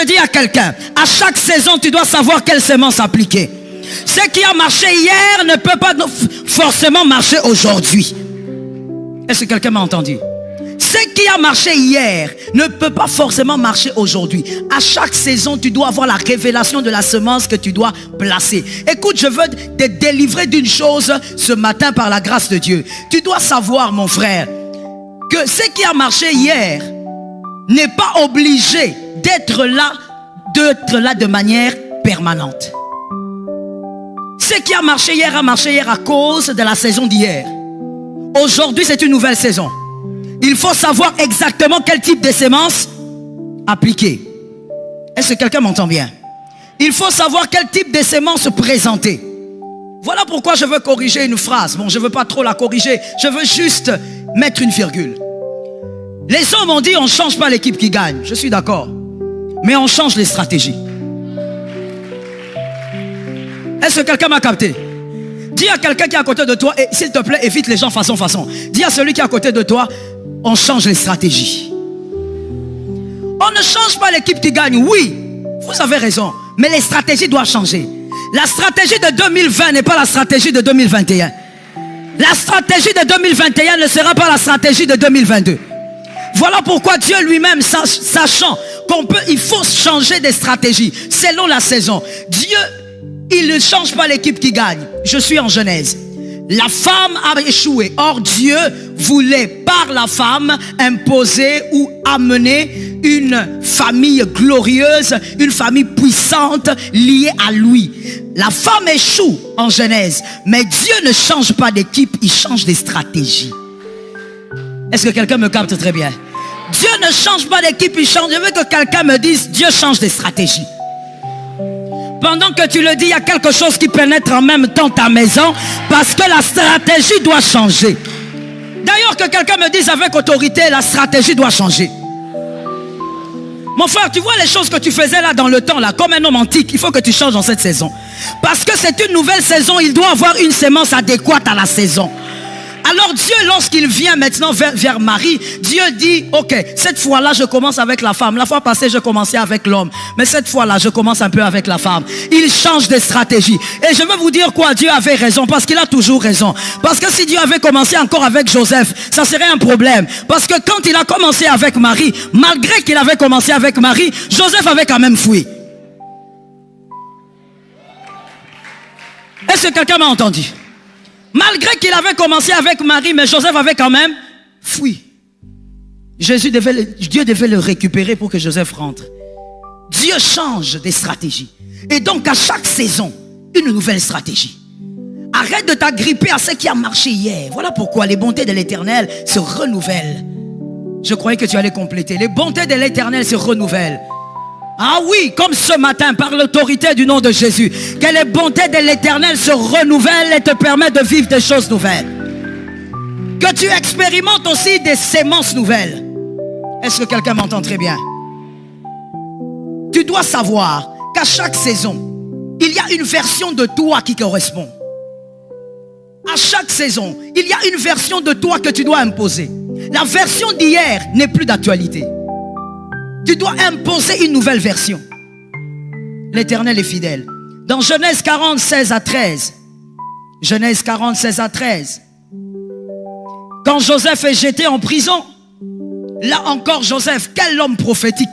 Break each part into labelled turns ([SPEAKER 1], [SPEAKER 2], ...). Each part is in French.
[SPEAKER 1] je dis à quelqu'un, à chaque saison, tu dois savoir quelle sémence appliquer. Ce qui a marché hier ne peut pas forcément marcher aujourd'hui. Est-ce que quelqu'un m'a entendu? Ce qui a marché hier ne peut pas forcément marcher aujourd'hui. À chaque saison, tu dois avoir la révélation de la semence que tu dois placer. Écoute, je veux te délivrer d'une chose ce matin par la grâce de Dieu. Tu dois savoir, mon frère, que ce qui a marché hier n'est pas obligé d'être là de manière permanente. Ce qui a marché hier à cause de la saison d'hier. Aujourd'hui, c'est une nouvelle saison. Il faut savoir exactement quel type de sémence appliquer. Est-ce que quelqu'un m'entend bien? Il faut savoir quel type de sémence présenter. Voilà pourquoi je veux corriger une phrase. Bon, je ne veux pas trop la corriger. Je veux juste mettre une virgule. Les hommes ont dit on ne change pas l'équipe qui gagne. Je suis d'accord. Mais on change les stratégies. Est-ce que quelqu'un m'a capté? Dis à quelqu'un qui est à côté de toi, et s'il te plaît, évite les gens façon. Dis à celui qui est à côté de toi, on change les stratégies. On ne change pas l'équipe qui gagne. Oui, vous avez raison. Mais les stratégies doivent changer. La stratégie de 2020 n'est pas la stratégie de 2021. La stratégie de 2021 ne sera pas la stratégie de 2022. Voilà pourquoi Dieu lui-même, sachant il faut changer des stratégies selon la saison. Dieu, il ne change pas l'équipe qui gagne. Je suis en Genèse. La femme a échoué. Or Dieu voulait par la femme imposer ou amener une famille glorieuse, une famille puissante liée à lui. La femme échoue en Genèse. Mais Dieu ne change pas d'équipe, il change des stratégies. Est-ce que quelqu'un me capte très bien? Dieu ne change pas d'équipe, il change. Je veux que quelqu'un me dise, Dieu change des stratégies. Pendant que tu le dis, il y a quelque chose qui pénètre en même temps ta maison, parce que la stratégie doit changer. D'ailleurs, que quelqu'un me dise avec autorité, la stratégie doit changer. Mon frère, tu vois les choses que tu faisais là dans le temps, là, comme un homme antique, il faut que tu changes dans cette saison. Parce que c'est une nouvelle saison, il doit avoir une sémence adéquate à la saison. Alors Dieu, lorsqu'il vient maintenant vers Marie, Dieu dit, ok, cette fois-là, je commence avec la femme. La fois passée, je commençais avec l'homme. Mais cette fois-là, je commence un peu avec la femme. Il change de stratégie. Et je veux vous dire quoi, Dieu avait raison, parce qu'il a toujours raison. Parce que si Dieu avait commencé encore avec Joseph, ça serait un problème. Parce que quand il a commencé avec Marie, malgré qu'il avait commencé avec Marie, Joseph avait quand même fui. Est-ce que quelqu'un m'a entendu? Malgré qu'il avait commencé avec Marie, mais Joseph avait quand même fui. Dieu devait le récupérer pour que Joseph rentre. Dieu change des stratégies. Et donc à chaque saison, une nouvelle stratégie. Arrête de t'agripper à ce qui a marché hier. Voilà pourquoi les bontés de l'Éternel se renouvellent. Je croyais que tu allais compléter. Les bontés de l'Éternel se renouvellent. Ah oui, comme ce matin, par l'autorité du nom de Jésus, que les bontés de l'Éternel se renouvellent et te permettent de vivre des choses nouvelles. Que tu expérimentes aussi des sémences nouvelles. Est-ce que quelqu'un m'entend très bien? Tu dois savoir qu'à chaque saison, il y a une version de toi qui correspond. À chaque saison, il y a une version de toi que tu dois imposer. La version d'hier n'est plus d'actualité. Tu dois imposer une nouvelle version. L'Éternel est fidèle. Dans Genèse 40, 16 à 13. Genèse 40, 16 à 13. Quand Joseph est jeté en prison, là encore Joseph, quel homme prophétique.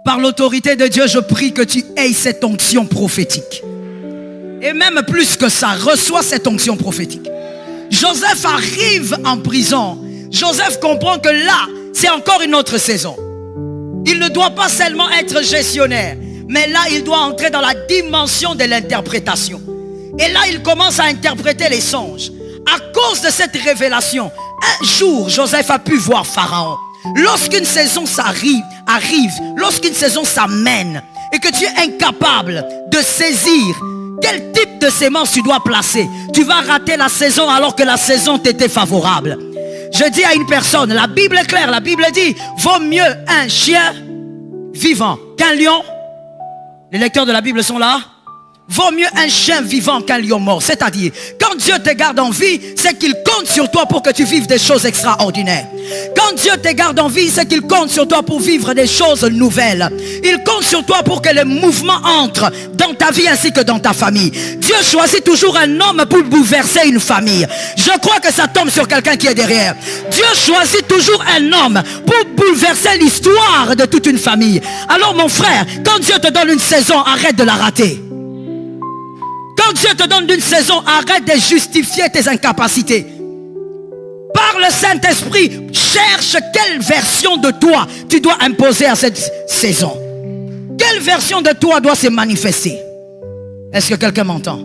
[SPEAKER 1] Par l'autorité de Dieu, je prie que tu aies cette onction prophétique. Et même plus que ça, reçois cette onction prophétique. Joseph arrive en prison. Joseph comprend que là, c'est encore une autre saison. Il ne doit pas seulement être gestionnaire, mais là, il doit entrer dans la dimension de l'interprétation. Et là, il commence à interpréter les songes. À cause de cette révélation, un jour, Joseph a pu voir Pharaon. Lorsqu'une saison arrive, lorsqu'une saison s'amène, et que tu es incapable de saisir quel type de sémence tu dois placer, tu vas rater la saison alors que la saison t'était favorable. Je dis à une personne, la Bible est claire, la Bible dit, vaut mieux un chien vivant qu'un lion. Les lecteurs de la Bible sont là. Vaut mieux un chien vivant qu'un lion mort. C'est-à-dire, quand Quand Dieu te garde en vie, c'est qu'il compte sur toi pour que tu vives des choses extraordinaires. Quand Dieu te garde en vie, c'est qu'il compte sur toi pour vivre des choses nouvelles. Il compte sur toi pour que les mouvements entrent dans ta vie ainsi que dans ta famille. Dieu choisit toujours un homme pour bouleverser une famille. Je crois que ça tombe sur quelqu'un qui est derrière. Dieu choisit toujours un homme pour bouleverser l'histoire de toute une famille. Alors mon frère, quand Dieu te donne une saison, arrête de la rater. Quand Dieu te donne une saison, arrête de justifier tes incapacités. Par le Saint-Esprit, cherche quelle version de toi tu dois imposer à cette saison. Quelle version de toi doit se manifester? Est-ce que quelqu'un m'entend?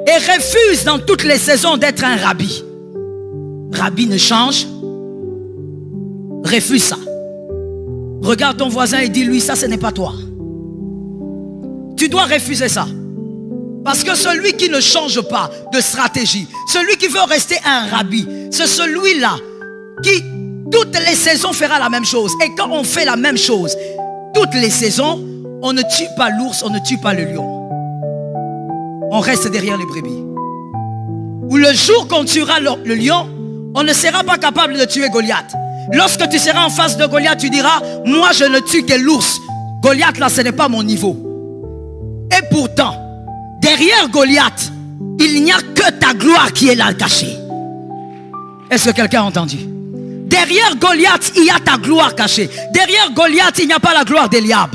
[SPEAKER 1] Et refuse dans toutes les saisons d'être un rabbi. Rabbi ne change. Refuse ça. Regarde ton voisin et dis-lui, ça ce n'est pas toi. Tu dois refuser ça. Parce que celui qui ne change pas de stratégie, celui qui veut rester un rabbi, c'est celui-là qui, toutes les saisons, fera la même chose. Et quand on fait la même chose, toutes les saisons, on ne tue pas l'ours, on ne tue pas le lion. On reste derrière les brebis. Ou le jour qu'on tuera le lion, on ne sera pas capable de tuer Goliath. Lorsque tu seras en face de Goliath, tu diras, moi je ne tue que l'ours. Goliath là, ce n'est pas mon niveau. Et pourtant, derrière Goliath, il n'y a que ta gloire qui est là cachée. Est-ce que quelqu'un a entendu? Derrière Goliath, il y a ta gloire cachée. Derrière Goliath, il n'y a pas la gloire d'Eliab.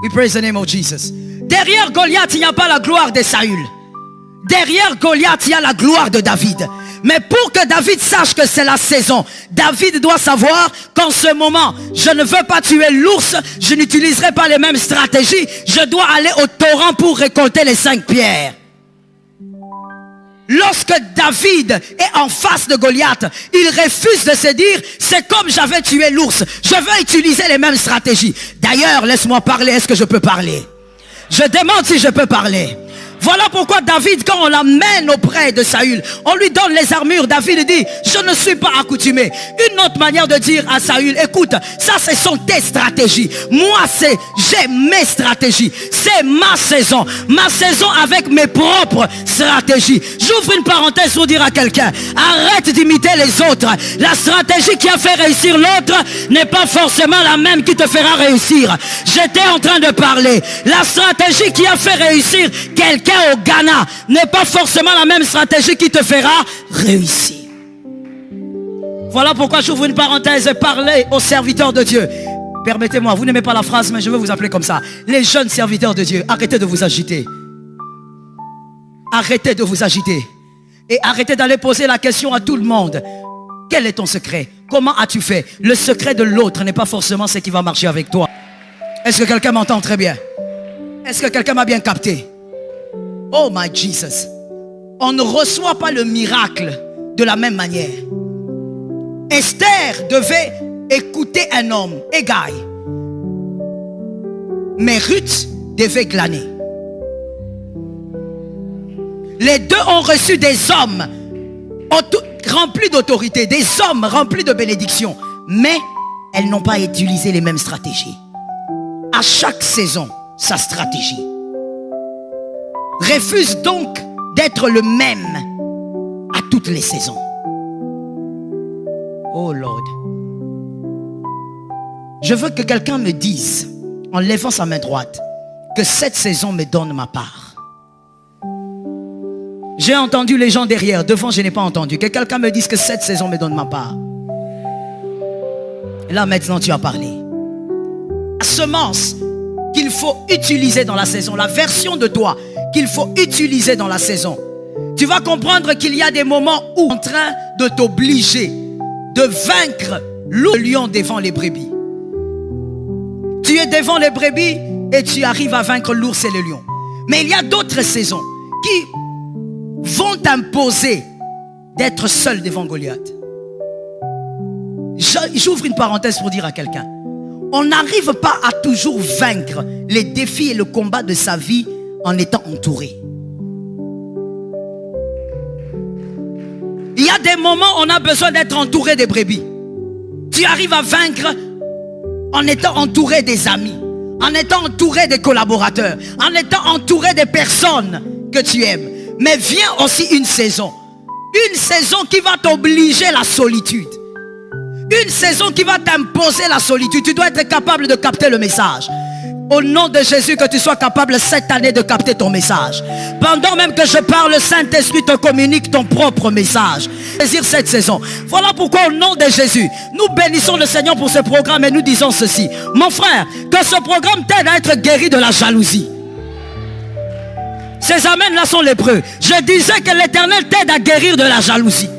[SPEAKER 1] We praise the name of Jesus. Derrière Goliath, il n'y a pas la gloire de Saül. Derrière Goliath, il y a la gloire de David. Mais pour que David sache que c'est la saison, David doit savoir qu'en ce moment, je ne veux pas tuer l'ours, je n'utiliserai pas les mêmes stratégies, je dois aller au torrent pour récolter les 5 pierres. Lorsque David est en face de Goliath, il refuse de se dire, c'est comme j'avais tué l'ours, je veux utiliser les mêmes stratégies. D'ailleurs, laisse-moi parler, est-ce que je peux parler? Je demande si je peux parler. Voilà pourquoi David, quand on l'amène auprès de Saül, on lui donne les armures. David dit, je ne suis pas accoutumé. Une autre manière de dire à Saül, écoute, ça ce sont tes stratégies. Moi j'ai mes stratégies. C'est ma saison avec mes propres stratégies. J'ouvre une parenthèse pour dire à quelqu'un, arrête d'imiter les autres. La stratégie qui a fait réussir l'autre n'est pas forcément la même qui te fera réussir. J'étais en train de parler. La stratégie qui a fait réussir quelqu'un au Ghana n'est pas forcément la même stratégie qui te fera réussir. Voilà pourquoi j'ouvre une parenthèse et parler aux serviteurs de Dieu. Permettez-moi, vous n'aimez pas la phrase, mais je veux vous appeler comme ça. Les jeunes serviteurs de Dieu, arrêtez de vous agiter. Arrêtez de vous agiter. Et arrêtez d'aller poser la question à tout le monde. Quel est ton secret? Comment as-tu fait? Le secret de l'autre n'est pas forcément ce qui va marcher avec toi. Est-ce que quelqu'un m'entend très bien? Est-ce que quelqu'un m'a bien capté? Oh my Jesus. On ne reçoit pas le miracle de la même manière. Esther devait écouter un homme, Hégai. Mais Ruth devait glaner. Les deux ont reçu des hommes remplis d'autorité, des hommes remplis de bénédictions. Mais elles n'ont pas utilisé les mêmes stratégies. À chaque saison, sa stratégie. Refuse donc d'être le même à toutes les saisons. Oh Lord. Je veux que quelqu'un me dise, en levant sa main droite, que cette saison me donne ma part. J'ai entendu les gens derrière, devant je n'ai pas entendu. Que quelqu'un me dise que cette saison me donne ma part. Et là maintenant tu as parlé. La semence qu'il faut utiliser dans la saison, la version de toi qu'il faut utiliser dans la saison. Tu vas comprendre qu'il y a des moments où en train de t'obliger de vaincre le lion devant les brebis. Tu es devant les brebis et tu arrives à vaincre l'ours et le lion. Mais il y a d'autres saisons qui vont t'imposer d'être seul devant Goliath. J'ouvre une parenthèse pour dire à quelqu'un, on n'arrive pas à toujours vaincre les défis et le combat de sa vie en étant entouré. Il y a des moments où on a besoin d'être entouré des brebis. Tu arrives à vaincre en étant entouré des amis, en étant entouré des collaborateurs, en étant entouré des personnes que tu aimes. Mais vient aussi une saison. Une saison qui va t'obliger à la solitude. Une saison qui va t'imposer la solitude. Tu dois être capable de capter le message. Au nom de Jésus, que tu sois capable cette année de capter ton message. Pendant même que je parle, le Saint-Esprit te communique ton propre message. Saisir cette saison. Voilà pourquoi au nom de Jésus, nous bénissons le Seigneur pour ce programme et nous disons ceci. Mon frère, que ce programme t'aide à être guéri de la jalousie. Ces amens là sont lépreux. Je disais que l'Éternel t'aide à guérir de la jalousie.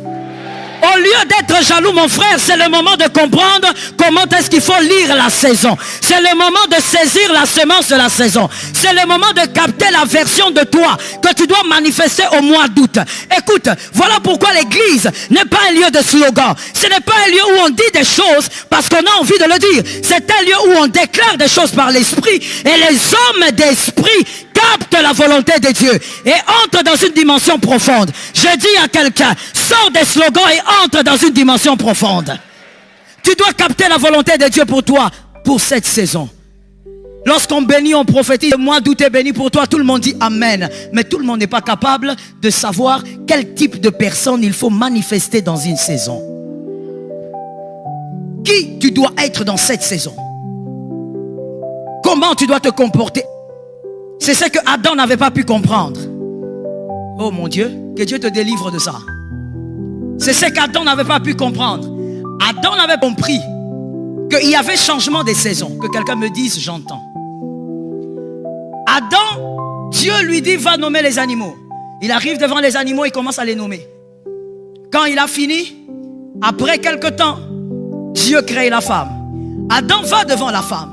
[SPEAKER 1] Au lieu d'être jaloux, mon frère, c'est le moment de comprendre comment est-ce qu'il faut lire la saison. C'est le moment de saisir la semence de la saison. C'est le moment de capter la version de toi que tu dois manifester au mois d'août. Écoute, voilà pourquoi l'église n'est pas un lieu de slogan. Ce n'est pas un lieu où on dit des choses parce qu'on a envie de le dire. C'est un lieu où on déclare des choses par l'esprit. Et les hommes d'esprit captent la volonté de Dieu et entrent dans une dimension profonde. Je dis à quelqu'un, sors des slogans et entre dans une dimension profonde. Tu dois capter la volonté de Dieu pour toi, pour cette saison. Lorsqu'on bénit, on prophétise, le mois d'août est béni pour toi, tout le monde dit Amen. Mais tout le monde n'est pas capable de savoir quel type de personne il faut manifester dans une saison. Qui tu dois être dans cette saison? Comment tu dois te comporter? C'est ce que Adam n'avait pas pu comprendre. Oh mon Dieu, que Dieu te délivre de ça. C'est ce qu'Adam n'avait pas pu comprendre. Adam n'avait compris qu'il y avait changement des saisons. Que quelqu'un me dise, j'entends. Adam, Dieu lui dit, va nommer les animaux. Il arrive devant les animaux, il commence à les nommer. Quand il a fini, après quelque temps, Dieu crée la femme. Adam va devant la femme.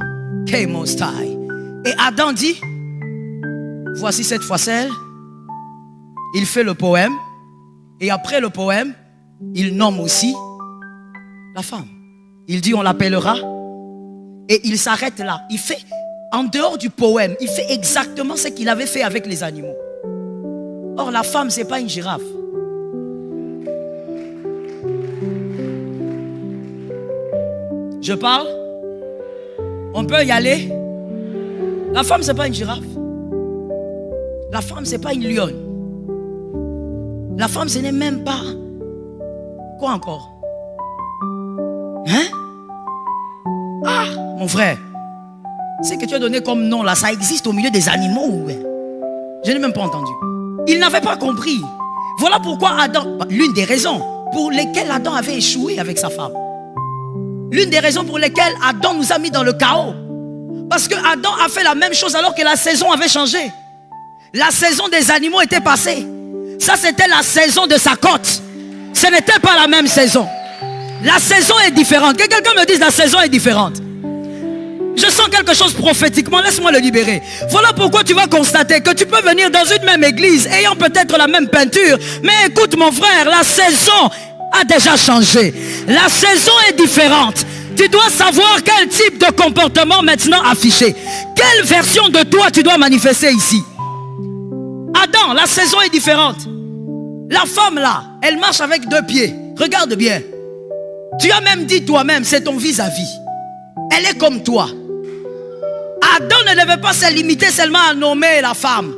[SPEAKER 1] Et Adam dit, voici cette foisselle. Il fait le poème. Et après le poème, il nomme aussi la femme. Il dit on l'appellera. Et il s'arrête là. Il fait, en dehors du poème, il fait exactement ce qu'il avait fait avec les animaux. Or la femme, c'est pas une girafe. Je parle. On peut y aller. La femme, c'est pas une girafe. La femme, c'est pas une lionne. La femme, ce n'est même pas... Quoi encore? Hein? Ah, mon frère. Ce que tu as donné comme nom là, ça existe au milieu des animaux. Ouais. Je n'ai même pas entendu. Il n'avait pas compris. Voilà pourquoi Adam... L'une des raisons pour lesquelles Adam avait échoué avec sa femme. L'une des raisons pour lesquelles Adam nous a mis dans le chaos. Parce que Adam a fait la même chose alors que la saison avait changé. La saison des animaux était passée. Ça, c'était la saison de sa côte. Ce n'était pas la même saison. La saison est différente. Que quelqu'un me dise la saison est différente. Je sens quelque chose prophétiquement. Laisse-moi le libérer. Voilà pourquoi tu vas constater que tu peux venir dans une même église ayant peut-être la même peinture. Mais écoute mon frère, la saison a déjà changé. La saison est différente. Tu dois savoir quel type de comportement maintenant afficher. Quelle version de toi tu dois manifester ici. Adam, la saison est différente. La femme là, elle marche avec 2 pieds. Regarde bien. Tu as même dit toi-même, c'est ton vis-à-vis. Elle est comme toi. Adam ne devait pas se limiter seulement à nommer la femme.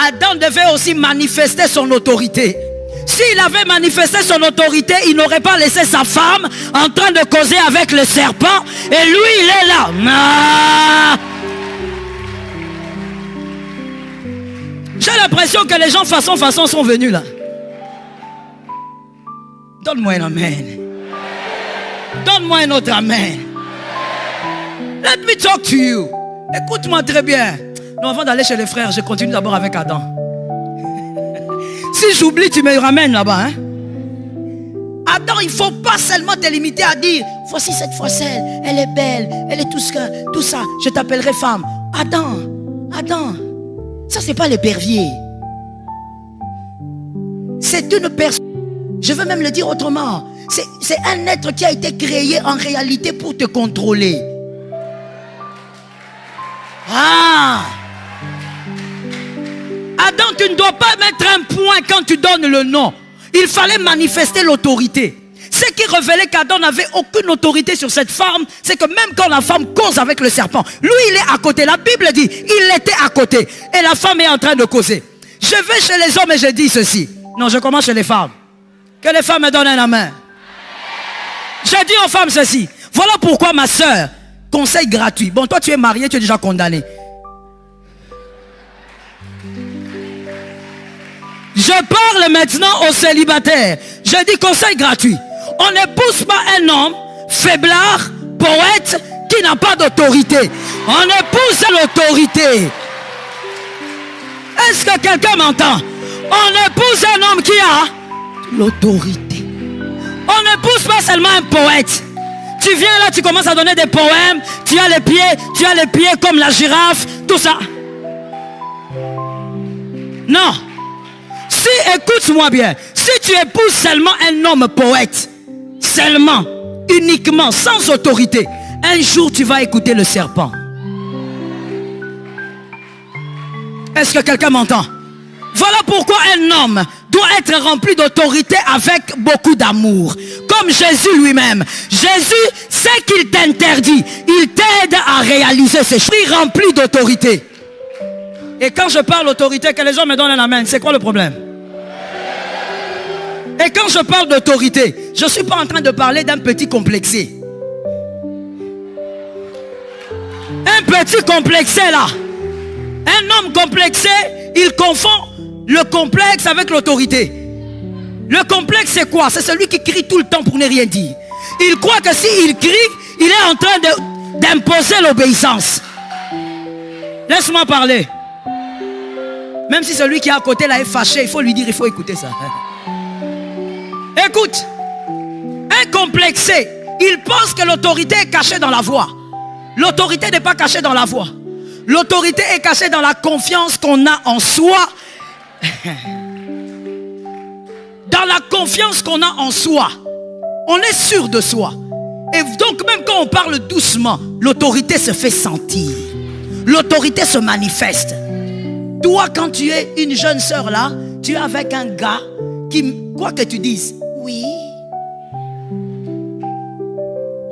[SPEAKER 1] Adam devait aussi manifester son autorité. S'il avait manifesté son autorité, il n'aurait pas laissé sa femme en train de causer avec le serpent. Et lui, il est là. Ah! J'ai l'impression que les gens façon sont venus là. Donne-moi un amen. Donne-moi un autre amen. Let me talk to you. Écoute-moi très bien. Non, avant d'aller chez les frères, je continue d'abord avec Adam. Si j'oublie, tu me ramènes là-bas. Hein? Adam, il ne faut pas seulement te limiter à dire voici cette foisselle, elle est belle, elle est tout ça, je t'appellerai femme. Adam, ça c'est pas l'épervier. C'est une personne. Je veux même le dire autrement. C'est un être qui a été créé en réalité pour te contrôler. Ah! Adam, tu ne dois pas mettre un point quand tu donnes le nom. Il fallait manifester l'autorité. Ce qui révélait qu'Adam n'avait aucune autorité sur cette femme, c'est que même quand la femme cause avec le serpent, lui il est à côté. La Bible dit, il était à côté. Et la femme est en train de causer. Je vais chez les hommes et je dis ceci. Non, je commence chez les femmes. Que les femmes me donnent la main. Je dis aux femmes ceci. Voilà pourquoi ma soeur, conseil gratuit. Bon, toi tu es marié, tu es déjà condamné. Je parle maintenant aux célibataires. Je dis conseil gratuit. On n'épouse pas un homme faiblard, poète, qui n'a pas d'autorité. On épouse l'autorité. Est-ce que quelqu'un m'entend? On épouse un homme qui a l'autorité. On n'épouse pas seulement un poète. Tu viens là, tu commences à donner des poèmes. Tu as les pieds comme la girafe, tout ça. Non. Si, écoute-moi bien, si tu épouses seulement un homme poète, seulement, uniquement, sans autorité, un jour tu vas écouter le serpent. Est-ce que quelqu'un m'entend? Voilà pourquoi un homme doit être rempli d'autorité avec beaucoup d'amour. Comme Jésus lui-même. Jésus sait qu'il t'interdit. Il t'aide à réaliser ces choses. Il est rempli d'autorité. Et quand je parle d'autorité, que les gens me donnent la main, c'est quoi le problème? Et quand je parle d'autorité, je ne suis pas en train de parler d'un petit complexé. Un petit complexé là. Un homme complexé, il confond le complexe avec l'autorité. Le complexe c'est quoi? C'est celui qui crie tout le temps pour ne rien dire. Il croit que s'il crie, il est en train d'imposer l'obéissance. Laisse-moi parler. Même si celui qui est à côté là est fâché, il faut lui dire, il faut écouter ça. Écoute, un complexé, il pense que l'autorité est cachée dans la voix. L'autorité n'est pas cachée dans la voix. L'autorité est cachée dans la confiance qu'on a en soi. Dans la confiance qu'on a en soi. On est sûr de soi. Et donc même quand on parle doucement, l'autorité se fait sentir. L'autorité se manifeste. Toi quand tu es une jeune sœur là, tu es avec un gars qui, quoi que tu dises, oui.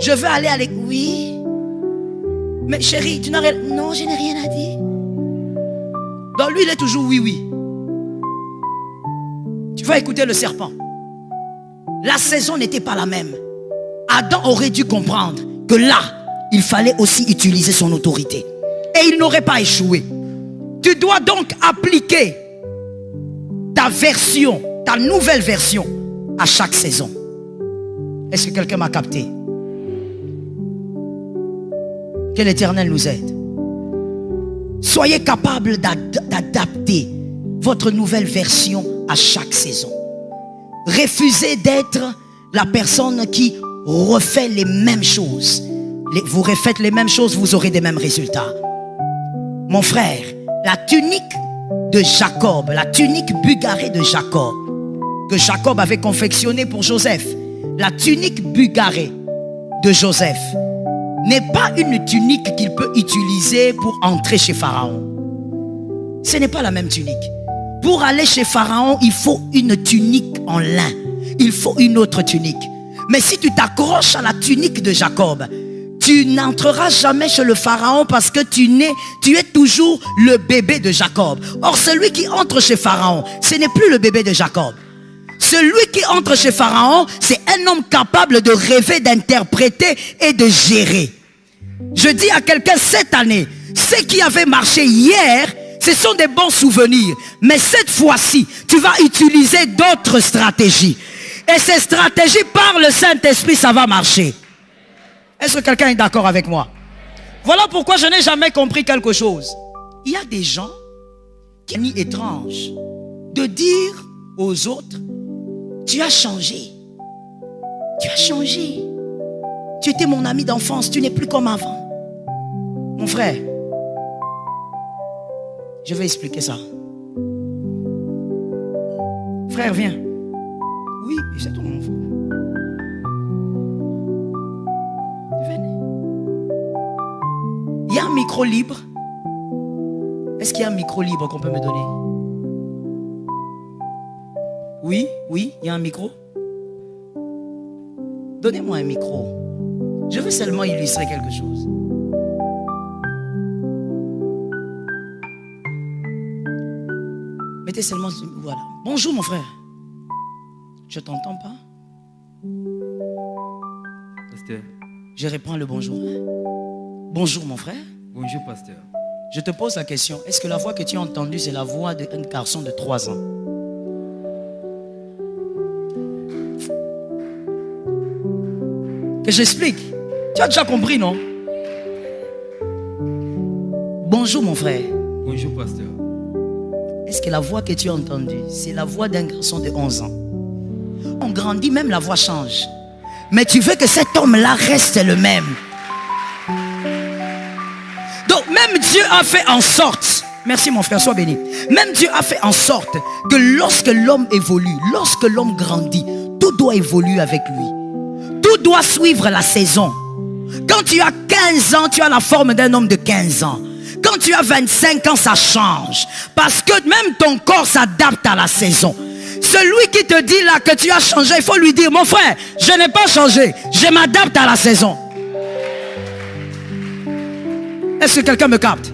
[SPEAKER 1] Je veux aller avec, oui. Mais chérie, tu n'as rien... Non, je n'ai rien à dire. Donc lui, il est toujours oui, oui. Tu vas écouter le serpent. La saison n'était pas la même. Adam aurait dû comprendre que là, il fallait aussi utiliser son autorité. Et il n'aurait pas échoué. Tu dois donc appliquer ta version, ta nouvelle version à chaque saison. Est-ce que quelqu'un m'a capté? Que l'Éternel nous aide. Soyez capables d'adapter votre nouvelle version à chaque saison. Refusez d'être la personne qui refait les mêmes choses. Vous refaites les mêmes choses, vous aurez des mêmes résultats. Mon frère, la tunique de Jacob, la tunique bugarée de Jacob, que Jacob avait confectionnée pour Joseph, la tunique bugarée de Joseph, n'est pas une tunique qu'il peut utiliser pour entrer chez Pharaon. Ce n'est pas la même tunique. Pour aller chez Pharaon, il faut une tunique en lin. Il faut une autre tunique. Mais si tu t'accroches à la tunique de Jacob, tu n'entreras jamais chez le Pharaon parce que tu es toujours le bébé de Jacob. Or, celui qui entre chez Pharaon, ce n'est plus le bébé de Jacob. Celui qui entre chez Pharaon, c'est un homme capable de rêver, d'interpréter et de gérer. Je dis à quelqu'un cette année, ce qui avait marché hier, ce sont des bons souvenirs. Mais cette fois-ci, tu vas utiliser d'autres stratégies. Et ces stratégies, par le Saint-Esprit, ça va marcher. Est-ce que quelqu'un est d'accord avec moi? Voilà pourquoi je n'ai jamais compris quelque chose. Il y a des gens qui sont étranges de dire aux autres, tu as changé. Tu as changé. Tu étais mon ami d'enfance, tu n'es plus comme avant. Mon frère, je vais expliquer ça. Frère, viens. Oui, c'est ton enfant. Venez. Il y a un micro libre. Est-ce qu'il y a un micro libre qu'on peut me donner? Oui, oui, il y a un micro. Donnez-moi un micro. Je veux seulement illustrer quelque chose. Mettez seulement... Voilà. Bonjour mon frère. Je t'entends pas.
[SPEAKER 2] Pasteur.
[SPEAKER 1] Je reprends le bonjour. Bonjour mon frère.
[SPEAKER 2] Bonjour pasteur.
[SPEAKER 1] Je te pose la question. Est-ce que la voix que tu as entendue, c'est la voix d'un garçon de 3 ans? Que j'explique. Tu as déjà compris, non? Bonjour mon frère.
[SPEAKER 2] Bonjour pasteur.
[SPEAKER 1] Est-ce que la voix que tu as entendue, c'est la voix d'un garçon de 11 ans? On grandit, même la voix change. Mais tu veux que cet homme-là reste le même. Donc même Dieu a fait en sorte, merci mon frère, sois béni. Même Dieu a fait en sorte que lorsque l'homme évolue, lorsque l'homme grandit, tout doit évoluer avec lui. Tout doit suivre la saison. Quand tu as 15 ans, tu as la forme d'un homme de 15 ans. Quand tu as 25 ans, ça change. Parce que même ton corps s'adapte à la saison. Celui qui te dit là que tu as changé, il faut lui dire, mon frère, je n'ai pas changé, je m'adapte à la saison. Est-ce que quelqu'un me capte?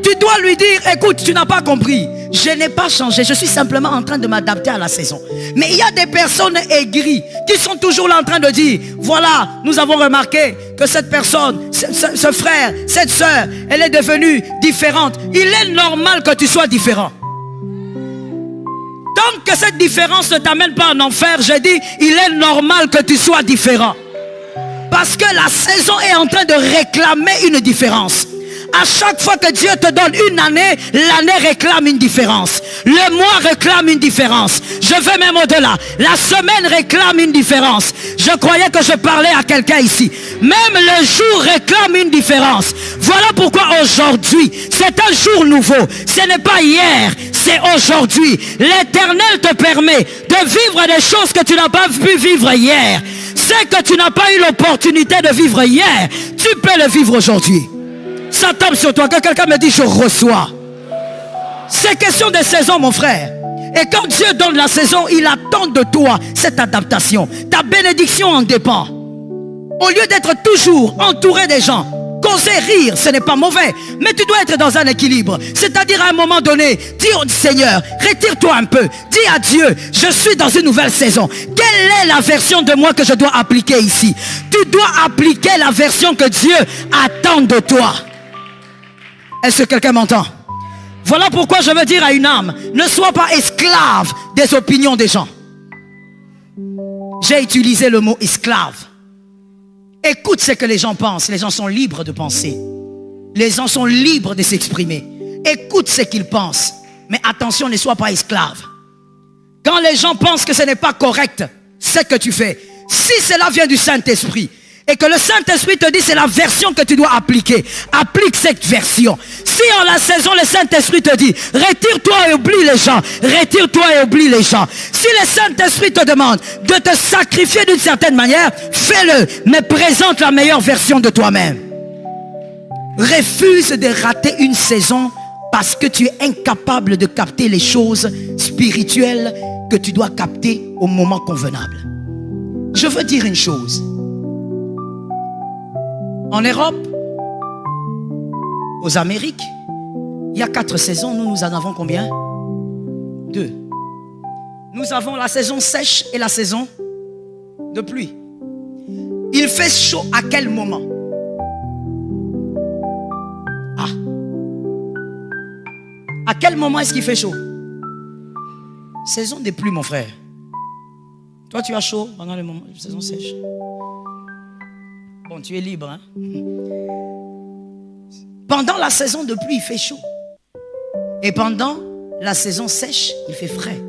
[SPEAKER 1] Tu dois lui dire, écoute, tu n'as pas compris. Je n'ai pas changé, je suis simplement en train de m'adapter à la saison. Mais il y a des personnes aigries qui sont toujours là en train de dire, voilà, nous avons remarqué que cette personne, ce frère, cette soeur, elle est devenue différente. Il est normal que tu sois différent. Tant que cette différence ne t'amène pas en enfer, je dis, il est normal que tu sois différent. Parce que la saison est en train de réclamer une différence. À chaque fois que Dieu te donne une année, l'année réclame une différence. Le mois réclame une différence. Je vais même au-delà. La semaine réclame une différence. Je croyais que je parlais à quelqu'un ici. Même le jour réclame une différence. Voilà pourquoi aujourd'hui, c'est un jour nouveau. Ce n'est pas hier, c'est aujourd'hui. L'Éternel te permet de vivre des choses que tu n'as pas pu vivre hier. Ce que tu n'as pas eu l'opportunité de vivre hier, tu peux le vivre aujourd'hui. Ça tombe sur toi. Quand quelqu'un me dit je reçois. C'est question de saison mon frère. Et quand Dieu donne la saison, il attend de toi cette adaptation. Ta bénédiction en dépend. Au lieu d'être toujours entouré des gens, causer, rire, ce n'est pas mauvais. Mais tu dois être dans un équilibre. C'est-à-dire à un moment donné, dis au Seigneur, retire-toi un peu. Dis à Dieu, je suis dans une nouvelle saison. Quelle est la version de moi que je dois appliquer ici? Tu dois appliquer la version que Dieu attend de toi. Est-ce que quelqu'un m'entend? Voilà pourquoi je veux dire à une âme, ne sois pas esclave des opinions des gens. J'ai utilisé le mot esclave. Écoute ce que les gens pensent. Les gens sont libres de penser. Les gens sont libres de s'exprimer. Écoute ce qu'ils pensent. Mais attention, ne sois pas esclave. Quand les gens pensent que ce n'est pas correct, ce que tu fais, si cela vient du Saint-Esprit, et que le Saint-Esprit te dit c'est la version que tu dois appliquer, applique cette version. Si en la saison le Saint-Esprit te dit retire-toi et oublie les gens, retire-toi et oublie les gens. Si le Saint-Esprit te demande de te sacrifier d'une certaine manière, fais-le, mais présente la meilleure version de toi-même. Refuse de rater une saison parce que tu es incapable de capter les choses spirituelles que tu dois capter au moment convenable. Je veux dire une chose. En Europe, aux Amériques, il y a 4 saisons. Nous en avons combien? 2. Nous avons la saison sèche et la saison de pluie. Il fait chaud à quel moment? À quel moment est-ce qu'il fait chaud? Saison des pluies, mon frère. Toi, tu as chaud pendant le moment de saison sèche. Bon, tu es libre, hein? Pendant la saison de pluie, il fait chaud. Et pendant la saison sèche, il fait frais.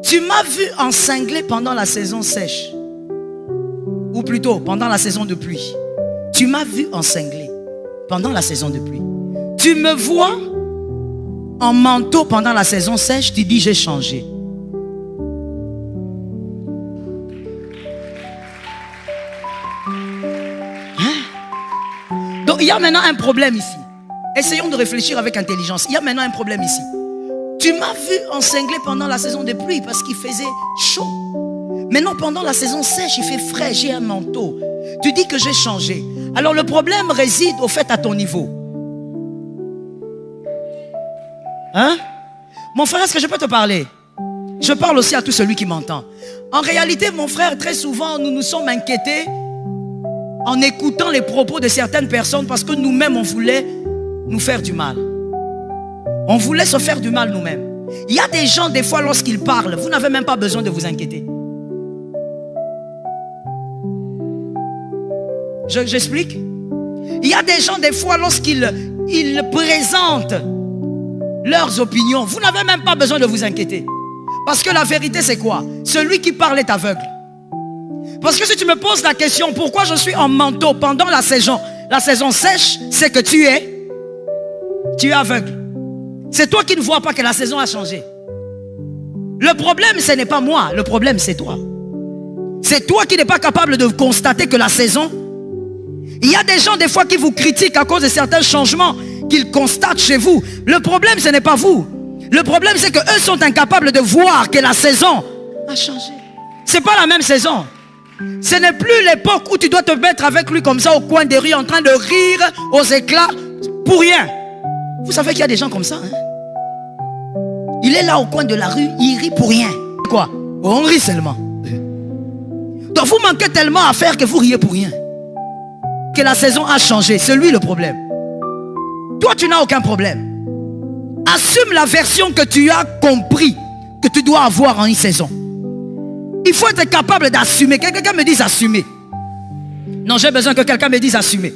[SPEAKER 1] Tu m'as vu encinglé pendant la saison sèche. Ou plutôt, pendant la saison de pluie. Tu m'as vu encinglé pendant la saison de pluie. Tu me vois en manteau pendant la saison sèche, tu dis j'ai changé. Donc il y a maintenant un problème ici. Essayons de réfléchir avec intelligence. Il y a maintenant un problème ici. Tu m'as vu encinglé pendant la saison de pluie parce qu'il faisait chaud. Maintenant pendant la saison sèche, il fait frais, j'ai un manteau. Tu dis que j'ai changé. Alors le problème réside au fait à ton niveau. Hein? Mon frère, est-ce que je peux te parler? Je parle aussi à tout celui qui m'entend. En réalité, mon frère, très souvent, nous nous sommes inquiétés en écoutant les propos de certaines personnes parce que nous-mêmes, on voulait nous faire du mal. On voulait se faire du mal nous-mêmes. Il y a des gens, des fois, lorsqu'ils parlent, vous n'avez même pas besoin de vous inquiéter. J'explique. Il y a des gens, des fois, lorsqu'ils présentent leurs opinions, vous n'avez même pas besoin de vous inquiéter. Parce que la vérité, c'est quoi? Celui qui parle est aveugle. Parce que si tu me poses la question, pourquoi je suis en manteau pendant la saison sèche, c'est que tu es aveugle. C'est toi qui ne vois pas que la saison a changé. Le problème, ce n'est pas moi. Le problème, c'est toi. C'est toi qui n'es pas capable de constater que la saison... Il y a des gens, des fois, qui vous critiquent à cause de certains changements qu'ils constatent chez vous. Le problème, ce n'est pas vous. Le problème, c'est qu'eux sont incapables de voir que la saison a changé. Ce n'est pas la même saison. Ce n'est plus l'époque où tu dois te mettre avec lui comme ça au coin des rues en train de rire aux éclats pour rien. Vous savez qu'il y a des gens comme ça, hein? Il est là au coin de la rue, il rit pour rien. Quoi? On rit seulement. Donc vous manquez tellement à faire que vous riez pour rien. Que la saison a changé, c'est lui le problème. Toi, tu n'as aucun problème. Assume la version que tu as compris que tu dois avoir en une saison. Il faut être capable d'assumer. Que quelqu'un me dise assumer. Non, j'ai besoin que quelqu'un me dise assumer.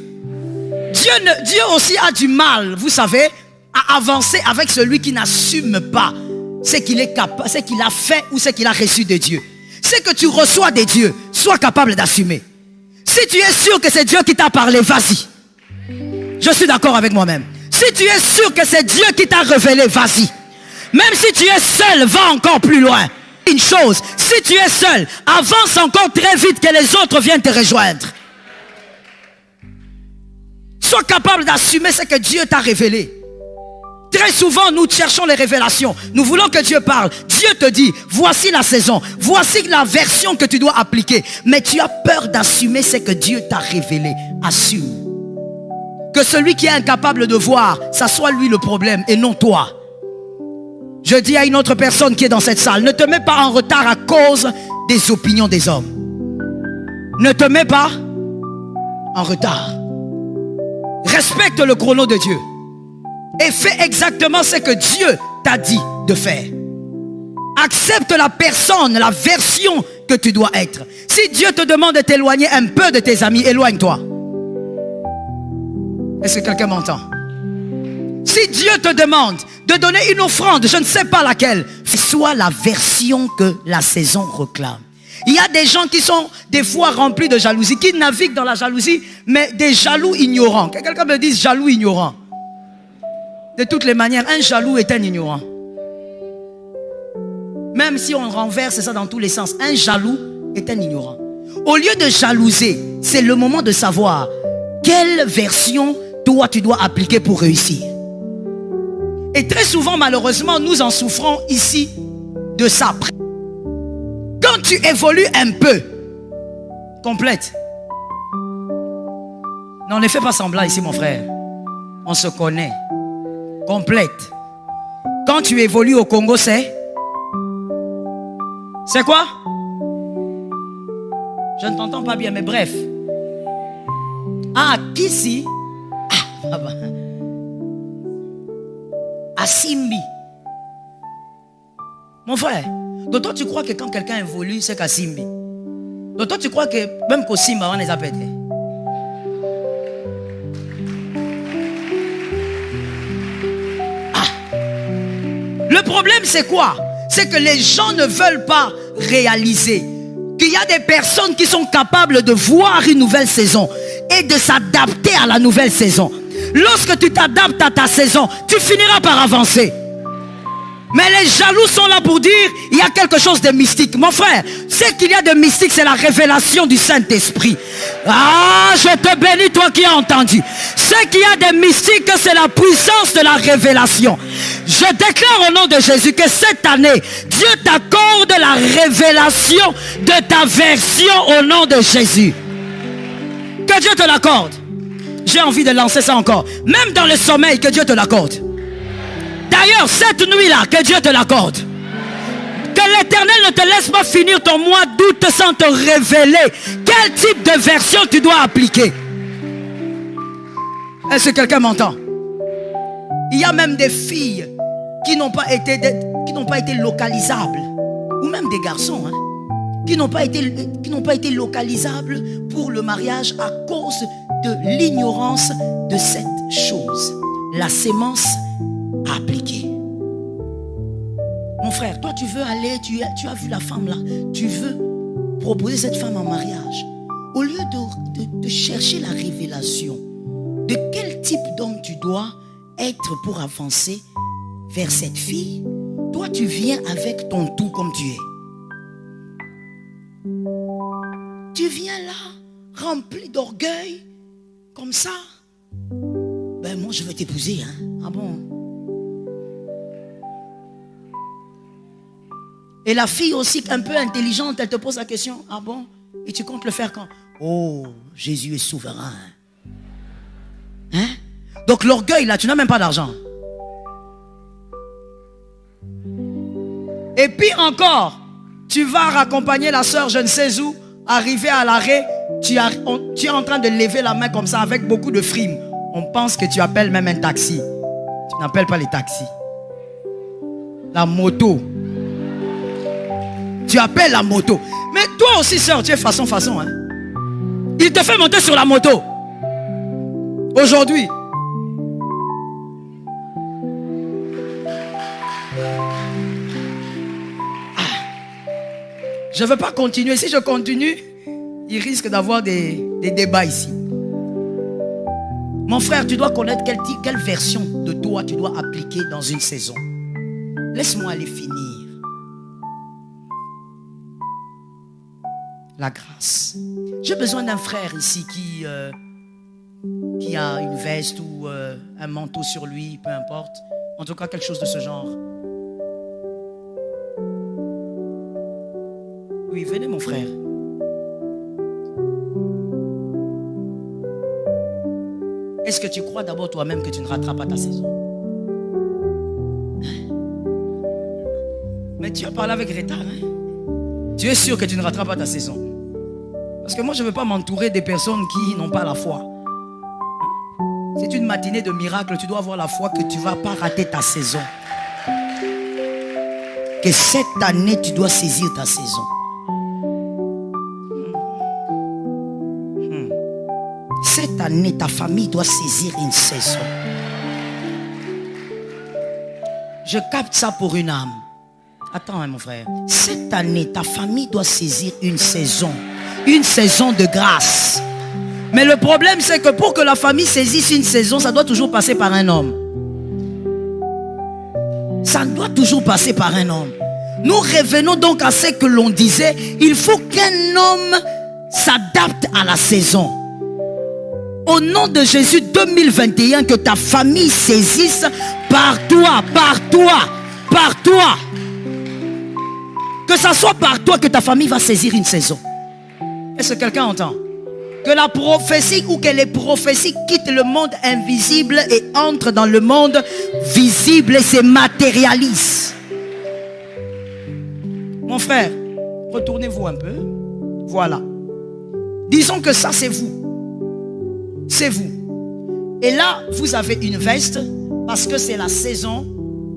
[SPEAKER 1] Dieu aussi a du mal, vous savez, à avancer avec celui qui n'assume pas ce qu'il est capable, ce qu'il a fait ou ce qu'il a reçu de Dieu. Ce que tu reçois de Dieu, sois capable d'assumer. Si tu es sûr que c'est Dieu qui t'a parlé, vas-y. Je suis d'accord avec moi-même. Si tu es sûr que c'est Dieu qui t'a révélé, vas-y. Même si tu es seul, va encore plus loin. Une chose, si tu es seul, avance encore très vite que les autres viennent te rejoindre. Sois capable d'assumer ce que Dieu t'a révélé. Très souvent, nous cherchons les révélations. Nous voulons que Dieu parle. Dieu te dit, voici la saison. Voici la version que tu dois appliquer. Mais tu as peur d'assumer ce que Dieu t'a révélé. Assume. Que celui qui est incapable de voir, ça soit lui le problème et non toi. Je dis à une autre personne qui est dans cette salle, ne te mets pas en retard à cause des opinions des hommes. Ne te mets pas en retard. Respecte le chrono de Dieu. Et fais exactement ce que Dieu t'a dit de faire. Accepte la personne, la version que tu dois être. Si Dieu te demande de t'éloigner un peu de tes amis, éloigne-toi. Est-ce que quelqu'un m'entend? Si Dieu te demande de donner une offrande, je ne sais pas laquelle, sois la version que la saison réclame. Il y a des gens qui sont des fois remplis de jalousie, qui naviguent dans la jalousie, mais des jaloux ignorants. Que quelqu'un me dise jaloux ignorant. De toutes les manières, un jaloux est un ignorant. Même si on renverse ça dans tous les sens, un jaloux est un ignorant. Au lieu de jalouser, c'est le moment de savoir quelle version toi tu dois appliquer pour réussir. Et très souvent, malheureusement, nous en souffrons ici de ça. Quand tu évolues un peu, complète. Non, ne fais pas semblant ici, mon frère. On se connaît. Complète. Quand tu évolues au Congo, c'est quoi? Je ne t'entends pas bien, mais bref. Ah, Kisi. Ah, à Simbi. Mon frère, donc toi tu crois que quand quelqu'un évolue, c'est qu'à Simbi. Donc toi tu crois que même qu'au Simba, on les a pétés. Le problème c'est quoi? C'est que les gens ne veulent pas réaliser qu'il y a des personnes qui sont capables de voir une nouvelle saison et de s'adapter à la nouvelle saison. Lorsque tu t'adaptes à ta saison, tu finiras par avancer. Mais les jaloux sont là pour dire il y a quelque chose de mystique. Mon frère, ce qu'il y a de mystique, c'est la révélation du Saint-Esprit. Ah, je te bénis, toi qui as entendu. Ce qu'il y a de mystique, c'est la puissance de la révélation. Je déclare au nom de Jésus que cette année, Dieu t'accorde la révélation de ta version au nom de Jésus. Que Dieu te l'accorde. J'ai envie de lancer ça encore. Même dans le sommeil, que Dieu te l'accorde. Ta D'ailleurs, cette nuit-là, que Dieu te l'accorde. Que l'Éternel ne te laisse pas finir ton mois d'août sans te révéler quel type de version tu dois appliquer. Est-ce que quelqu'un m'entend? Il y a même des filles qui n'ont pas été localisables. Ou même des garçons, hein, qui n'ont pas été localisables pour le mariage à cause de l'ignorance de cette chose. La sémence à appliquer. Mon frère, toi tu veux aller, tu as vu la femme là, tu veux proposer cette femme en mariage. Au lieu de chercher la révélation de quel type d'homme tu dois être pour avancer vers cette fille, toi tu viens avec ton tout comme tu es. Tu viens là, rempli d'orgueil, comme ça. Ben moi je veux t'épouser, hein. Ah bon? Et la fille aussi, un peu intelligente, elle te pose la question. Ah bon? Et tu comptes le faire quand? Oh, Jésus est souverain. Hein? Donc l'orgueil là, tu n'as même pas d'argent. Et pire encore, tu vas raccompagner la soeur je ne sais où, arriver à l'arrêt, tu es en train de lever la main comme ça avec beaucoup de frimes. On pense que tu appelles même un taxi. Tu n'appelles pas les taxis. La moto. Tu appelles la moto. Mais toi aussi, sœur, tu es façon. Hein? Il te fait monter sur la moto. Aujourd'hui. Je ne veux pas continuer. Si je continue, il risque d'avoir des débats ici. Mon frère, tu dois connaître quelle version de toi tu dois appliquer dans une saison. Laisse-moi aller finir. La grâce. J'ai besoin d'un frère ici qui a une veste ou un manteau sur lui, peu importe. En tout cas, quelque chose de ce genre. Oui, venez mon frère. Est-ce que tu crois d'abord toi-même que tu ne rateras pas ta saison? Mais tu as parlé avec retard, hein? Tu es sûr que tu ne rateras pas ta saison? Parce que moi, je ne veux pas m'entourer des personnes qui n'ont pas la foi. C'est une matinée de miracle. Tu dois avoir la foi que tu ne vas pas rater ta saison. Que cette année, tu dois saisir ta saison. Cette année, ta famille doit saisir une saison. Je capte ça pour une âme. Attends, hein, mon frère. Cette année, ta famille doit saisir une saison. Une saison de grâce. Mais le problème, c'est que pour que la famille saisisse une saison, ça doit toujours passer par un homme. Ça doit toujours passer par un homme. Nous revenons donc à ce que l'on disait. Il faut qu'un homme s'adapte à la saison. Au nom de Jésus 2021, que ta famille saisisse par toi. Que ça soit par toi que ta famille va saisir une saison. Est-ce que quelqu'un entend? Que la prophétie ou que les prophéties quittent le monde invisible et entrent dans le monde visible et se matérialisent. Mon frère, retournez-vous un peu. Voilà. Disons que ça c'est vous. C'est vous. Et là, vous avez une veste parce que c'est la saison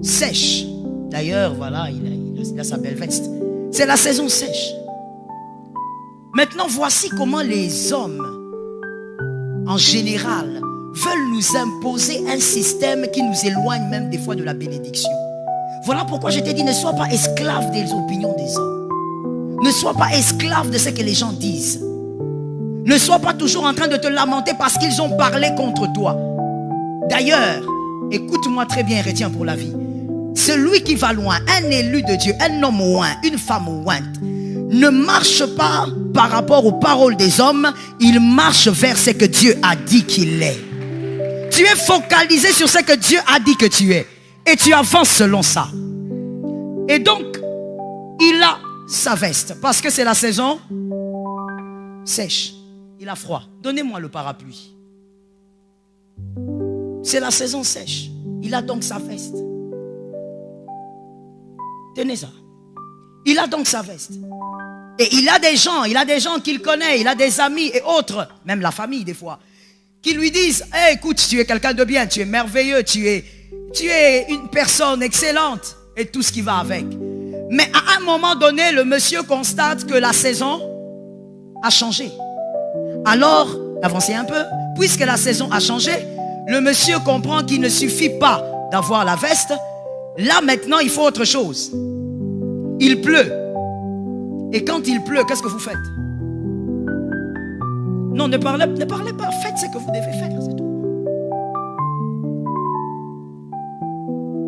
[SPEAKER 1] sèche. D'ailleurs, voilà, il a sa belle veste. C'est la saison sèche. Maintenant, voici comment les hommes, en général, veulent nous imposer un système qui nous éloigne même des fois de la bénédiction. Voilà pourquoi je t'ai dit, ne sois pas esclave des opinions des hommes. Ne sois pas esclave de ce que les gens disent. Ne sois pas toujours en train de te lamenter parce qu'ils ont parlé contre toi. D'ailleurs, écoute-moi très bien, retiens pour la vie. Celui qui va loin, un élu de Dieu, un homme oint, une femme ointe, ne marche pas par rapport aux paroles des hommes, il marche vers ce que Dieu a dit qu'il est. Tu es focalisé sur ce que Dieu a dit que tu es. Et tu avances selon ça. Et donc, il a sa veste. Parce que c'est la saison sèche. Il a froid. Donnez-moi le parapluie. C'est la saison sèche. Il a donc sa veste. Tenez ça. Il a donc sa veste. Et il a des gens qu'il connaît, il a des amis et autres, même la famille des fois, qui lui disent, hey, écoute, tu es quelqu'un de bien, tu es merveilleux, tu es une personne excellente et tout ce qui va avec. Mais à un moment donné, le monsieur constate que la saison a changé. Alors, avancez un peu, puisque la saison a changé, le monsieur comprend qu'il ne suffit pas d'avoir la veste. Là maintenant, il faut autre chose. Il pleut. Et quand il pleut, qu'est-ce que vous faites? Non, ne parlez pas. Faites ce que vous devez faire, c'est tout.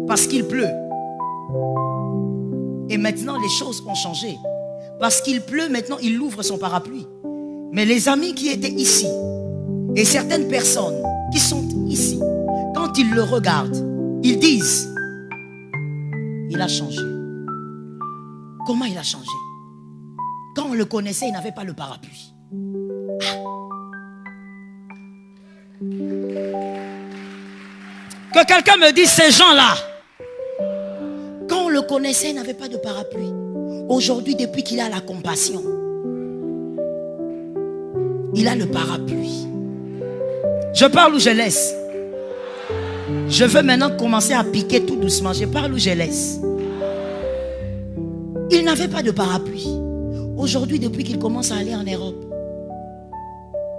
[SPEAKER 1] Parce qu'il pleut. Et maintenant, les choses ont changé. Parce qu'il pleut, maintenant, il ouvre son parapluie. Mais les amis qui étaient ici, et certaines personnes qui sont ici, quand ils le regardent, ils disent, il a changé. Comment il a changé? Quand on le connaissait, il n'avait pas le parapluie. Que quelqu'un me dise, ces gens-là, quand on le connaissait, il n'avait pas de parapluie. Aujourd'hui, depuis qu'il a la compassion, il a le parapluie. Je parle ou je laisse? Je veux maintenant commencer à piquer tout doucement. Je parle ou je laisse? Il n'avait pas de parapluie. Aujourd'hui, depuis qu'il commence à aller en Europe,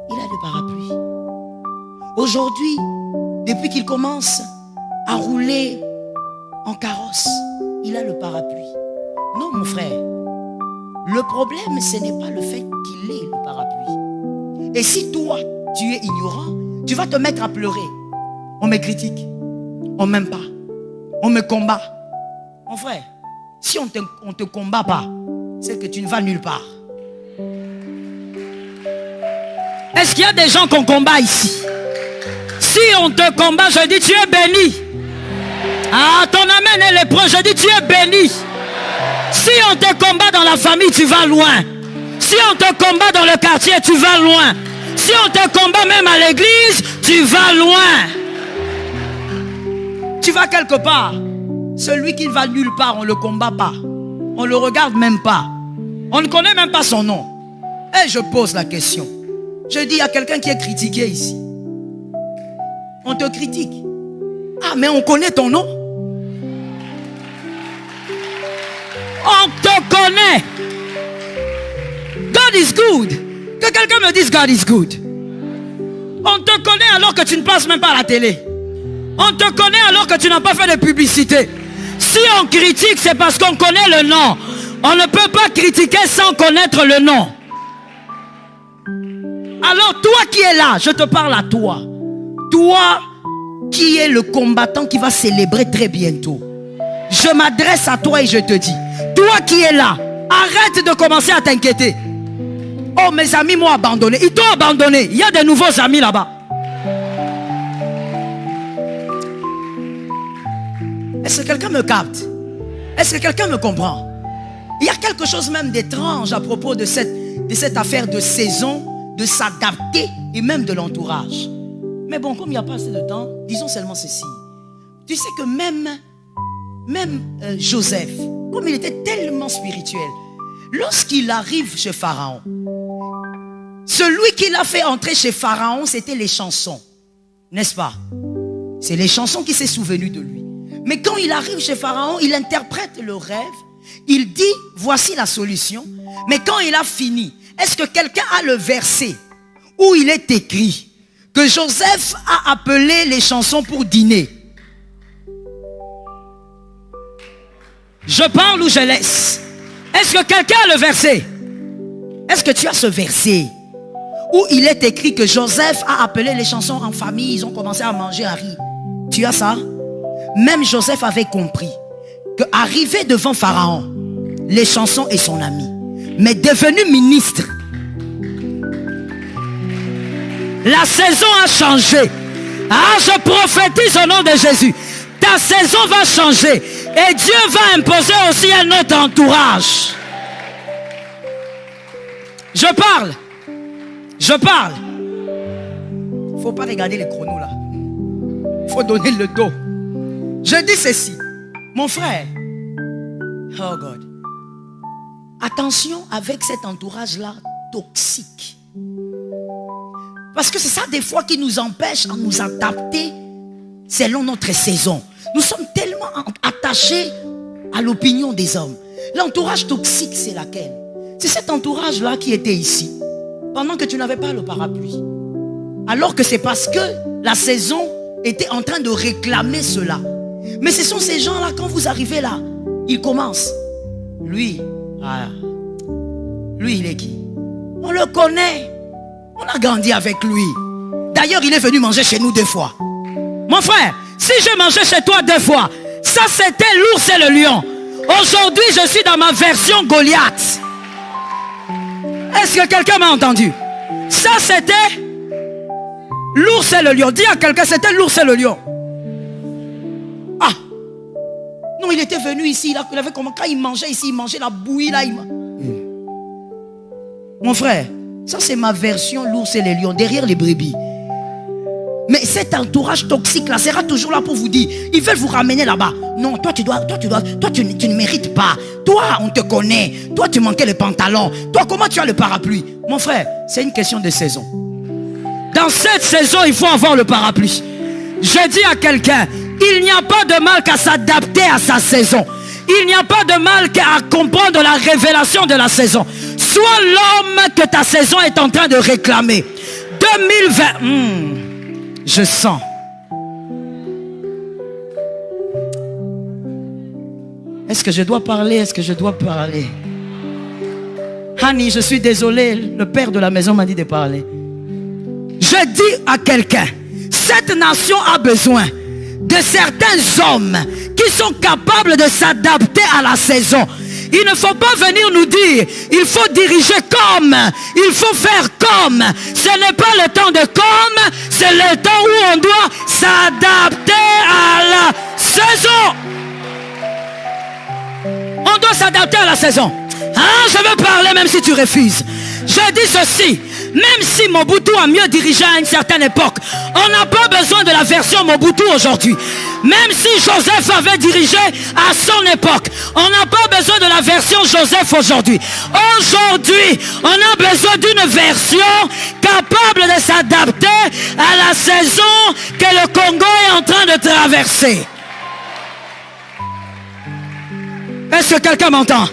[SPEAKER 1] il a le parapluie. Aujourd'hui, depuis qu'il commence à rouler en carrosse, il a le parapluie. Non, mon frère. Le problème, ce n'est pas le fait qu'il ait le parapluie. Et si toi, tu es ignorant, tu vas te mettre à pleurer. On me critique. On ne m'aime pas. On me combat. Mon frère, si on ne te combat pas, c'est que tu ne vas nulle part. Est-ce qu'il y a des gens qu'on combat ici? Si on te combat, je dis tu es béni. Ah, ton amen est lépreux, je dis tu es béni. Si on te combat dans la famille, tu vas loin. Si on te combat dans le quartier, tu vas loin. Si on te combat même à l'église, tu vas loin. Tu vas quelque part. Celui qui ne va nulle part, on ne le combat pas. On ne le regarde même pas. On ne connaît même pas son nom. Et je pose la question. Je dis à quelqu'un qui est critiqué ici. On te critique. Ah, mais on connaît ton nom. On te connaît. God is good. Que quelqu'un me dise God is good. On te connaît alors que tu ne passes même pas à la télé. On te connaît alors que tu n'as pas fait de publicité. Si on critique, c'est parce qu'on connaît le nom. On ne peut pas critiquer sans connaître le nom. Alors toi qui es là, je te parle à toi. Toi qui es le combattant qui va célébrer très bientôt. Je m'adresse à toi et je te dis, toi qui es là, arrête de commencer à t'inquiéter. Oh, mes amis m'ont abandonné. Ils t'ont abandonné. Il y a de nouveaux amis là-bas. Est-ce que quelqu'un me capte? Est-ce que quelqu'un me comprend? Il y a quelque chose même d'étrange à propos de cette affaire de saison, de s'adapter et même de l'entourage. Mais bon, comme il n'y a pas assez de temps, disons seulement ceci. Tu sais que même Joseph, comme il était tellement spirituel, lorsqu'il arrive chez Pharaon, celui qui l'a fait entrer chez Pharaon, c'était les chansons. N'est-ce pas? C'est les chansons qui s'est souvenu de lui. Mais quand il arrive chez Pharaon, il interprète le rêve. Il dit, voici la solution. Mais quand il a fini, est-ce que quelqu'un a le verset où il est écrit que Joseph a appelé les chansons pour dîner? Je parle ou je laisse? Est-ce que quelqu'un a le verset? Est-ce que tu as ce verset où il est écrit que Joseph a appelé les chansons en famille, ils ont commencé à manger, à rire? Tu as ça? Même Joseph avait compris qu'arrivé devant Pharaon, les chansons est son ami. Mais devenu ministre, la saison a changé. Ah, je prophétise au nom de Jésus. Ta saison va changer. Et Dieu va imposer aussi un autre entourage. Je parle. Je parle. Il ne faut pas regarder les chronos là. Il faut donner le dos. Je dis ceci. Mon frère, Oh God. Attention avec cet entourage-là toxique. Parce que c'est ça des fois qui nous empêche à nous adapter selon notre saison. Nous sommes tellement attachés à l'opinion des hommes. L'entourage toxique, c'est laquelle? C'est cet entourage-là qui était ici pendant que tu n'avais pas le parapluie. Alors que c'est parce que la saison était en train de réclamer cela. Mais ce sont ces gens-là, quand vous arrivez là, ils commencent. Lui, il est qui? On le connaît. On a grandi avec lui. D'ailleurs, il est venu manger chez nous 2 fois. Mon frère, si je mangeais chez toi 2 fois, ça c'était l'ours et le lion. Aujourd'hui, je suis dans ma version Goliath. Est-ce que quelqu'un m'a entendu? Ça c'était l'ours et le lion. Dis à quelqu'un, c'était l'ours et le lion. Ah! Non, il était venu ici. Il avait comment? Quand il mangeait ici, il mangeait la bouillie là. Mon frère, ça c'est ma version l'ours et les lions, derrière les brebis. Mais cet entourage toxique là sera toujours là pour vous dire, ils veulent vous ramener là-bas. Non, toi tu ne mérites pas. Toi on te connaît. Toi tu manquais le pantalon. Toi comment tu as le parapluie? Mon frère, c'est une question de saison. Dans cette saison, il faut avoir le parapluie. Je dis à quelqu'un, il n'y a pas de mal qu'à s'adapter à sa saison. Il n'y a pas de mal qu'à comprendre la révélation de la saison. Sois l'homme que ta saison est en train de réclamer. 2020. Je sens. Est-ce que je dois parler? Est-ce que je dois parler? Annie, je suis désolé. Le père de la maison m'a dit de parler. Je dis à quelqu'un, cette nation a besoin de certains hommes qui sont capables de s'adapter à la saison. Il ne faut pas venir nous dire, il faut diriger comme, il faut faire comme. Ce n'est pas le temps de comme, c'est le temps où on doit s'adapter à la saison. On doit s'adapter à la saison. Ah, je veux parler même si tu refuses. Je dis ceci, même si Mobutu a mieux dirigé à une certaine époque, on n'a pas besoin de la version Mobutu aujourd'hui. Même si Joseph avait dirigé à son époque, on n'a pas besoin de la version Joseph aujourd'hui. Aujourd'hui, on a besoin d'une version capable de s'adapter à la saison que le Congo est en train de traverser. Est-ce que quelqu'un m'entend?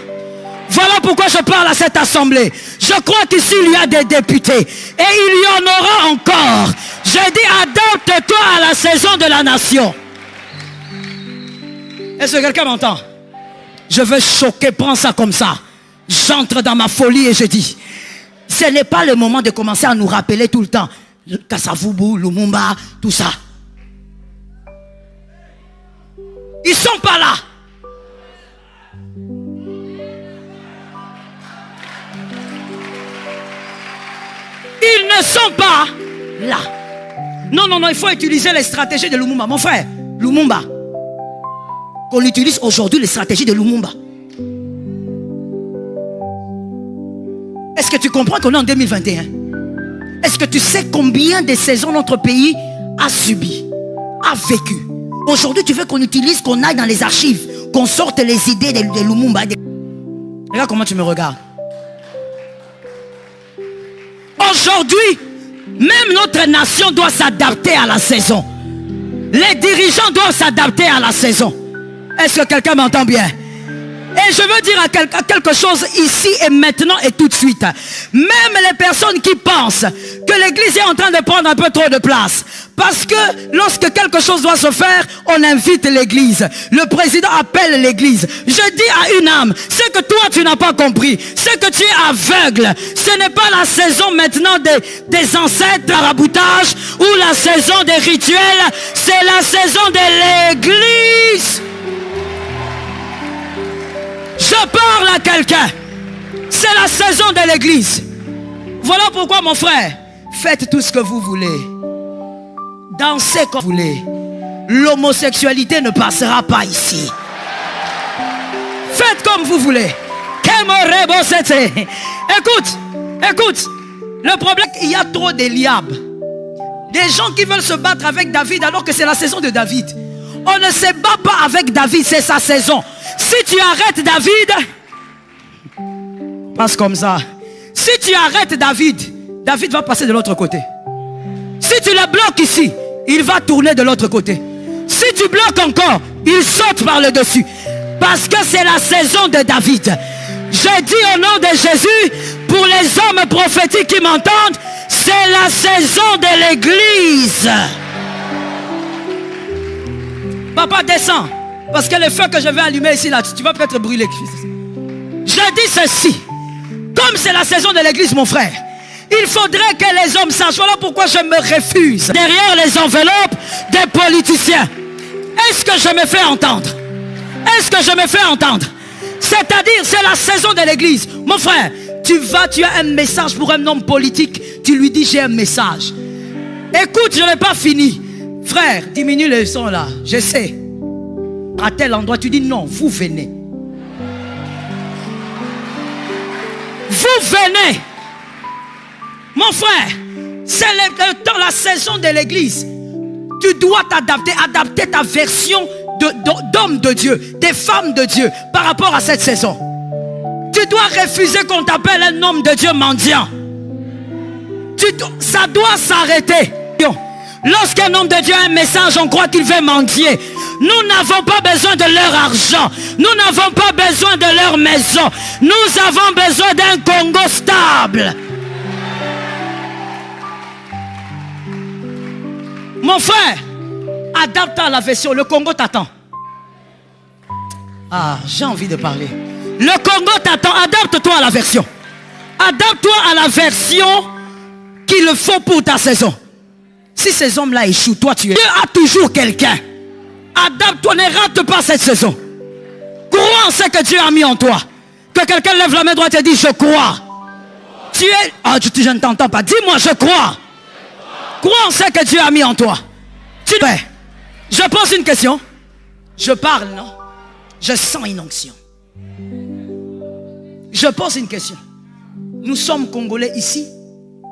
[SPEAKER 1] Voilà pourquoi je parle à cette assemblée. Je crois qu'ici il y a des députés. Et il y en aura encore. Je dis adapte-toi à la saison de la nation. Est-ce que quelqu'un m'entend? Je veux choquer, prends ça comme ça. J'entre dans ma folie et je dis, ce n'est pas le moment de commencer à nous rappeler tout le temps. Kasavubu, Lumumba, tout ça. Ils sont pas là. Ils ne sont pas là. Non, il faut utiliser les stratégies de Lumumba. Mon frère, Lumumba. Qu'on utilise aujourd'hui les stratégies de Lumumba. Est-ce que tu comprends qu'on est en 2021? Est-ce que tu sais combien de saisons notre pays a subi, a vécu? Aujourd'hui, tu veux qu'on utilise, qu'on aille dans les archives, qu'on sorte les idées de Lumumba. Regarde comment tu me regardes. Aujourd'hui, même notre nation doit s'adapter à la saison. Les dirigeants doivent s'adapter à la saison. Est-ce que quelqu'un m'entend bien? Et je veux dire à quelque chose ici et maintenant et tout de suite. Même les personnes qui pensent que l'église est en train de prendre un peu trop de place. Parce que lorsque quelque chose doit se faire, on invite l'église. Le président appelle l'église. Je dis à une âme, c'est que toi tu n'as pas compris. C'est que tu es aveugle. Ce n'est pas la saison maintenant des ancêtres maraboutage ou la saison des rituels. C'est la saison de l'église. Je parle à quelqu'un. C'est la saison de l'église. Voilà pourquoi mon frère, faites tout ce que vous voulez. Dansez comme vous voulez. L'homosexualité ne passera pas ici. Faites comme vous voulez. Écoute. Le problème, il y a trop d'Eliab. Des gens qui veulent se battre avec David alors que c'est la saison de David. On ne se bat pas avec David, c'est sa saison. Si tu arrêtes David, passe comme ça. Si tu arrêtes David, David va passer de l'autre côté. Si tu le bloques ici, il va tourner de l'autre côté. Si tu bloques encore, il saute par le dessus. Parce que c'est la saison de David. Je dis au nom de Jésus, pour les hommes prophétiques qui m'entendent, c'est la saison de l'église. Papa, descends. Parce que le feu que je vais allumer ici, là, tu vas peut-être brûler. Je dis ceci. Comme c'est la saison de l'église, mon frère, il faudrait que les hommes sachent. Voilà pourquoi je me refuse derrière les enveloppes des politiciens. Est-ce que je me fais entendre? Est-ce que je me fais entendre? C'est-à-dire, c'est la saison de l'église. Mon frère, tu as un message pour un homme politique. Tu lui dis, j'ai un message. Écoute, je n'ai pas fini. Frère, diminue le son là. Je sais. À tel endroit, tu dis non, vous venez. Vous venez. Mon frère, c'est le temps, la saison de l'église. Tu dois adapter ta version d'homme de Dieu, des femmes de Dieu par rapport à cette saison. Tu dois refuser qu'on t'appelle un homme de Dieu mendiant. Ça doit s'arrêter. Lorsqu'un homme de Dieu a un message, on croit qu'il veut mendier. Nous n'avons pas besoin de leur argent. Nous n'avons pas besoin de leur maison. Nous avons besoin d'un Congo stable. Mon frère, adapte à la version. Le Congo t'attend. Ah, j'ai envie de parler. Le Congo t'attend. Adapte-toi à la version. Adapte-toi à la version qu'il faut pour ta saison. Si ces hommes-là échouent, toi tu es. Dieu a toujours quelqu'un. Adapte-toi, ne rate pas cette saison. Crois en ce que Dieu a mis en toi. Que quelqu'un lève la main droite et dit je crois. Tu es. Ah, je ne t'entends pas. Dis-moi je crois. Crois en ce que Dieu a mis en toi. Tu es. Je pose une question. Je parle, non? Je sens une onction. Je pose une question. Nous sommes Congolais ici.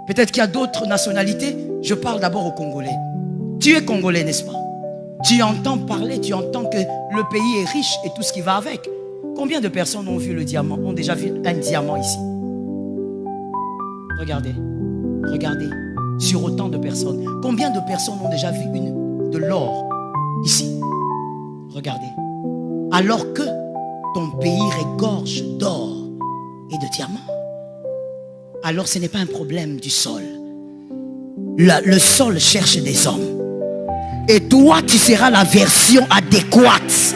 [SPEAKER 1] Peut-être qu'il y a d'autres nationalités. Je parle d'abord aux Congolais. Tu es Congolais, n'est-ce pas? Tu entends parler, tu entends que le pays est riche et tout ce qui va avec. Combien de personnes ont vu le diamant, ont déjà vu un diamant ici? Regardez, regardez, sur autant de personnes. Combien de personnes ont déjà vu de l'or ici? Regardez. Alors que ton pays regorge d'or et de diamants. Alors ce n'est pas un problème du sol. Le sol cherche des hommes. Et toi, tu seras la version adéquate.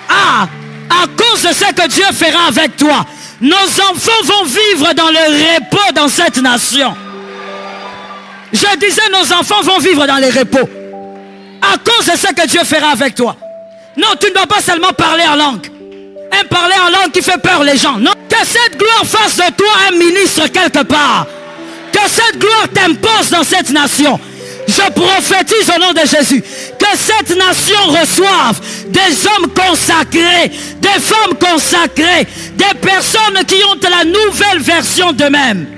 [SPEAKER 1] Ah, à cause de ce que Dieu fera avec toi, nos enfants vont vivre dans le repos dans cette nation. Je disais, nos enfants vont vivre dans les repos. À cause de ce que Dieu fera avec toi. Non, tu ne dois pas seulement parler en langue. Un parler en langue qui fait peur les gens. Non, que cette gloire fasse de toi un ministre quelque part. Que cette gloire t'impose dans cette nation. Je prophétise au nom de Jésus que cette nation reçoive des hommes consacrés, des femmes consacrées, des personnes qui ont la nouvelle version d'eux-mêmes.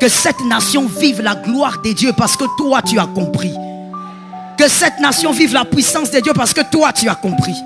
[SPEAKER 1] Que cette nation vive la gloire de Dieu parce que toi tu as compris. Que cette nation vive la puissance de Dieu parce que toi tu as compris.